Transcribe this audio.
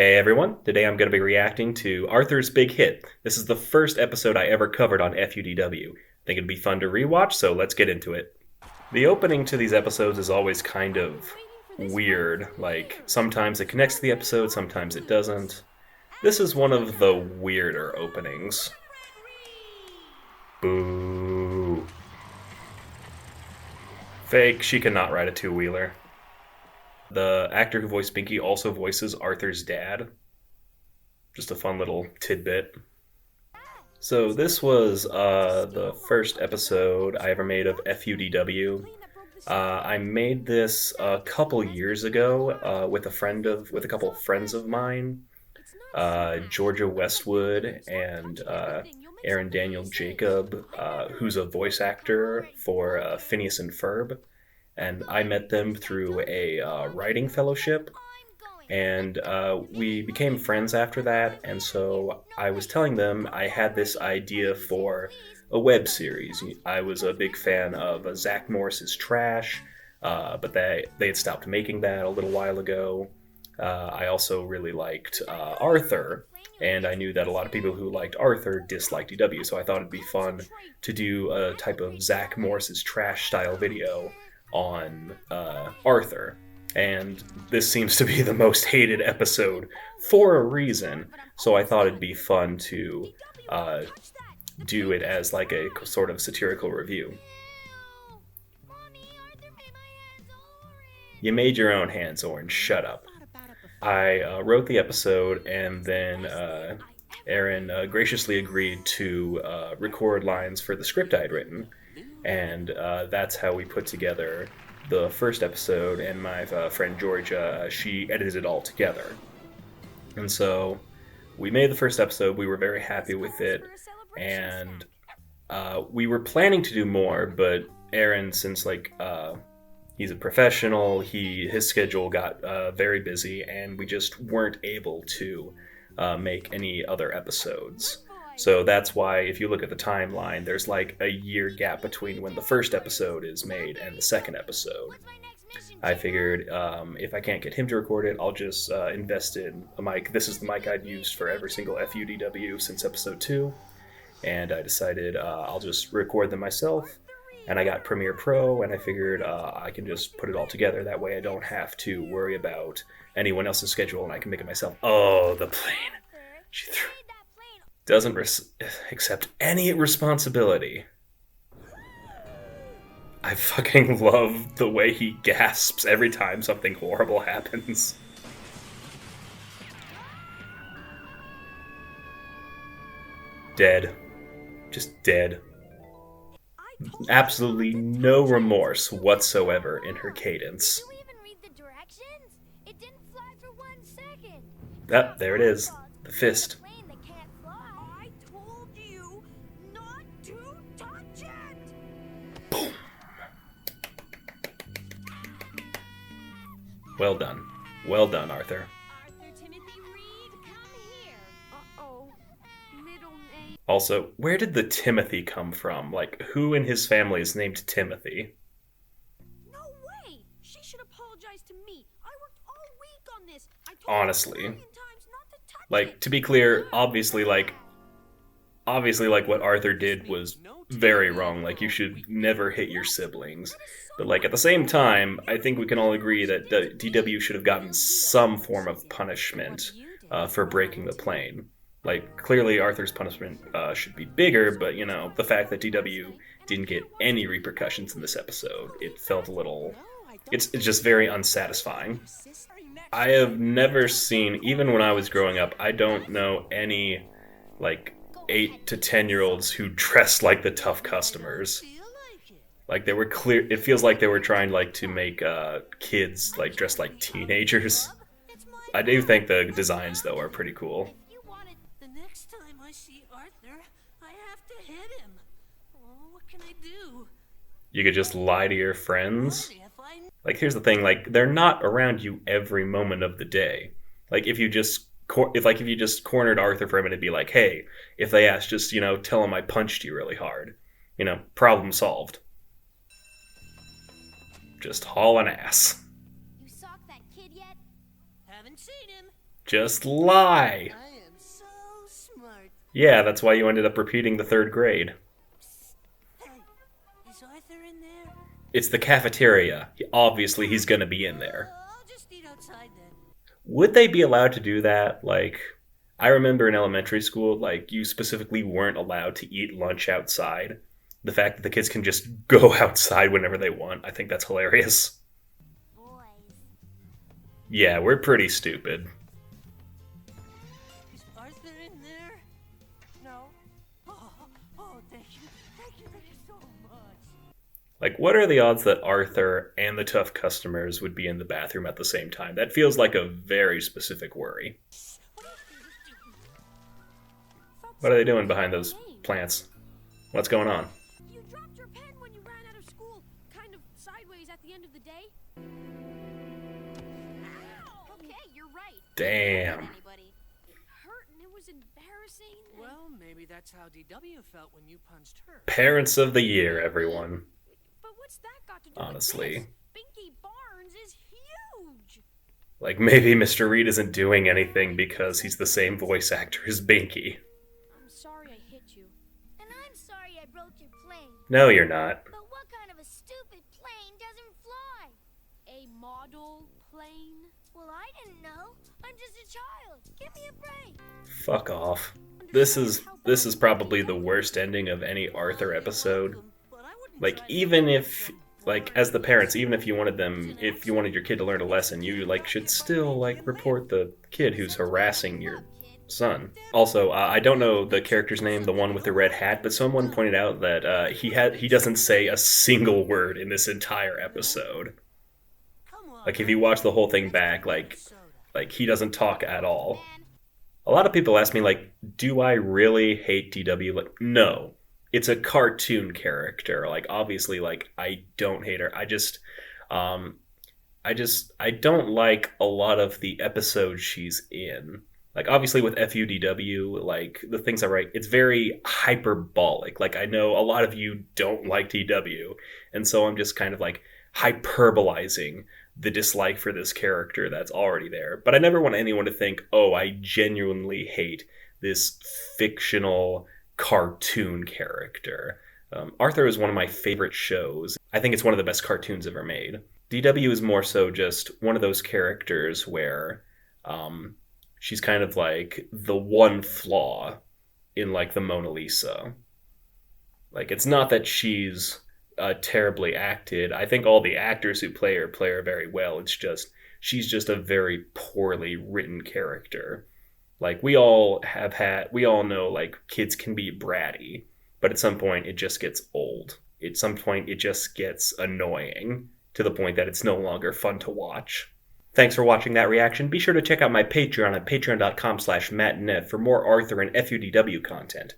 Hey everyone, today I'm going to be reacting to Arthur's Big Hit. This is the first episode I ever covered on FUDW. Think it'd be fun to rewatch, so let's get into it. The opening to these episodes is always kind of weird. Like, sometimes it connects to the episode, sometimes it doesn't. This is one of the weirder openings. Boo. Fake, she cannot ride a two-wheeler. The actor who voiced Binky also voices Arthur's dad. Just a fun little tidbit. So this was the first episode I ever made of FUDW. I made this a couple years ago with a couple friends of mine, Georgia Westwood and Aaron Daniel Jacob, who's a voice actor for Phineas and Ferb, and I met them through a writing fellowship, and we became friends after that. And so I was telling them I had this idea for a web series. I was a big fan of Zach Morris's Trash, but they had stopped making that a little while ago. I also really liked Arthur, and I knew that a lot of people who liked Arthur disliked EW, so I thought it'd be fun to do a type of Zach Morris's Trash style video on Arthur. And this seems to be the most hated episode for a reason, so I thought it'd be fun to do it as like a sort of satirical review. You made your own hands orange, shut up. I wrote the episode, and then Aaron graciously agreed to record lines for the script I'd written, and that's how we put together the first episode. And my friend Georgia, she edited it all together. And so we made the first episode. We were very happy with it, and we were planning to do more, but Aaron, since he's a professional, his schedule got very busy, and we just weren't able to make any other episodes. So that's why, if you look at the timeline, there's like a year gap between when the first episode is made and the second episode. I figured if I can't get him to record it, I'll just invest in a mic. This is the mic I've used for every single FUDW since episode 2, and I decided I'll just record them myself. And I got Premiere Pro, and I figured I can just put it all together. That way I don't have to worry about anyone else's schedule, and I can make it myself. Oh, the plane. She doesn't accept any responsibility. I fucking love the way he gasps every time something horrible happens. Dead. Just dead. Absolutely no remorse whatsoever in her cadence. That, there it is. The fist. Boom. Well done. Well done, Arthur. Also, where did the Timothy come from? Like, who in his family is named Timothy? No way! She should apologize to me. I worked all week on this. I told Honestly. her a million times not to touch Like, it. to be clear, obviously, what Arthur did was very wrong. Like, you should never hit your siblings. But, like, at the same time, I think we can all agree that the DW should have gotten some form of punishment for breaking the plane. Like, clearly Arthur's punishment should be bigger, but, the fact that DW didn't get any repercussions in this episode, it felt a little... It's just very unsatisfying. I have never seen, even when I was growing up, I don't know any, 8 to 10-year-olds who dressed like the tough customers. Like, they were clear... It feels like they were trying, to make kids, dress like teenagers. I do think the designs, though, are pretty cool. I see Arthur, I have to hit him. Oh, what can I do? You could just lie to your friends. Like, here's the thing, they're not around you every moment of the day. Like, if you just cornered Arthur for a minute and be like, hey, if they ask, just, tell them I punched you really hard. Problem solved. Just haul an ass. You socked that kid yet? Haven't seen him. Just lie. I am so smart. Yeah, that's why you ended up repeating the third grade. Hey, is Arthur in there? It's the cafeteria. Obviously, he's gonna be in there. I'll just eat outside then. Would they be allowed to do that? Like, I remember in elementary school, like, you specifically weren't allowed to eat lunch outside. The fact that the kids can just go outside whenever they want, I think that's hilarious. Boys. Yeah, we're pretty stupid. Is Arthur in there? No. Thank you. Thank you so much. Like, what are the odds that Arthur and the tough customers would be in the bathroom at the same time? That feels like a very specific worry. What are they doing behind those plants? What's going on? You dropped your pen when you ran out of school, kind of sideways at the end of the day. Ow! Okay, you're right. Damn. Anybody. It hurt and it was embarrassing. Well, maybe that's how DW felt when you punched her. Parents of the year, everyone. But what's that got to do Honestly. with this? Binky Barnes is huge. Like, maybe Mr. Reed isn't doing anything because he's the same voice actor as Binky. I'm sorry I hit you. And I'm sorry I broke your plane. No, you're not. But what kind of a stupid plane doesn't fly? A model plane? Well, I didn't know. I'm just a child. Give me a break. Fuck off. This is probably the worst ending of any Arthur episode. Like, even if, like, as the parents, even if you wanted your kid to learn a lesson, you, like, should still, like, report the kid who's harassing your son. Also, I don't know the character's name, the one with the red hat, but someone pointed out that he doesn't say a single word in this entire episode. Like, if you watch the whole thing back, like he doesn't talk at all. A lot of people ask me, like, do I really hate DW? Like, no. It's a cartoon character. Like, obviously, like, I don't hate her. I don't like a lot of the episodes she's in. Like, obviously with FUDW, like, the things I write, it's very hyperbolic. Like, I know a lot of you don't like DW, and so I'm just kind of, like, hyperbolizing the dislike for this character that's already there. But I never want anyone to think, oh, I genuinely hate this fictional cartoon character. Arthur is one of my favorite shows. I think it's one of the best cartoons ever made. DW is more so just one of those characters where she's kind of like the one flaw in, like, the Mona Lisa. Like, it's not that she's terribly acted. I think all the actors who play her very well. It's just she's just a very poorly written character. Like, we all know, like, kids can be bratty, but at some point it just gets old. At some point it just gets annoying to the point that it's no longer fun to watch. Thanks for watching that reaction. Be sure to check out my Patreon at patreon.com/mattnev for more Arthur and FUDW content.